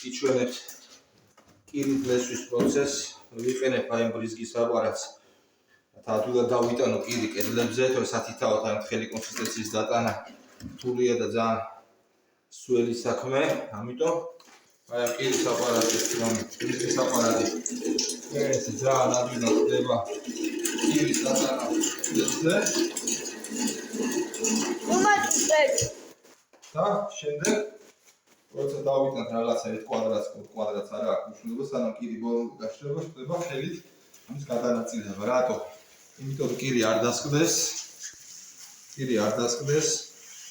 იჩვენებთ კირით ლესვის პროცესს, ვიყენებ აი ამ ბრიზგის აპარატს. Თათულა დავიტანო კირი კედლებზე, თორსათითაოთ ამ თხელი კონსისტენციის დატანა რთულია და ძალიან სველი საქმე, ამიტომ აი ამ კირის აპარატი, ბრიზგის აპარატი ეს ძალიან ადვილად ხდება კირის დატანა კედლებზე. და შემდეგ როცა დავიტანთ რაღაცა ერთ კვადრატს არა აქვს მნიშვნელობა, სანამ კირი ბოლომდე გაშრება, ხდება ხელით ამის გადანაწილება. რატო? იმიტომ რომ კირი არ დასკდეს.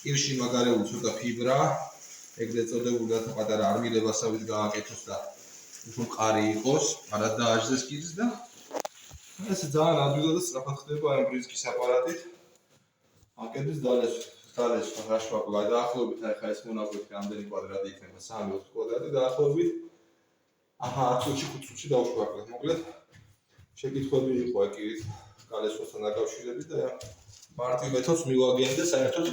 კირში მაგარეული ცოტა ფიბრა, ეგრეთ წოდებული და პატარა არმირებასავით გააკეთოს და უფრო მყარი იყოს, არა დააჯდეს კირს და ეს ძალიან ადვილად და სწრაფად ხდება ამ ბრიზგის აპარატით. აკეთებს დალეს რაშვა გადაახლოებით, ახლა ეს მონაკვეთი რამდენი კვადრატი იქნება? 3-4 კვადრატი დაახლოებით. აჰა, 10 წუთში დავშვა. მოკლედ შეკითხვები იყო კირით გალესვასთან დაკავშირებით და მარტივ მეთოდს მივაგენი და საერთოდ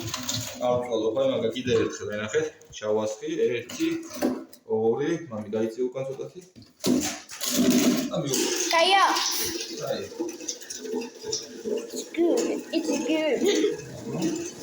ავწვალო. ხა მაგა კიდე ერთხელ ნახეთ, ჩავასხი 1 2 მამი გაიწე უკან ცოტათი. და მივუყო. Kaya. აი. It's good.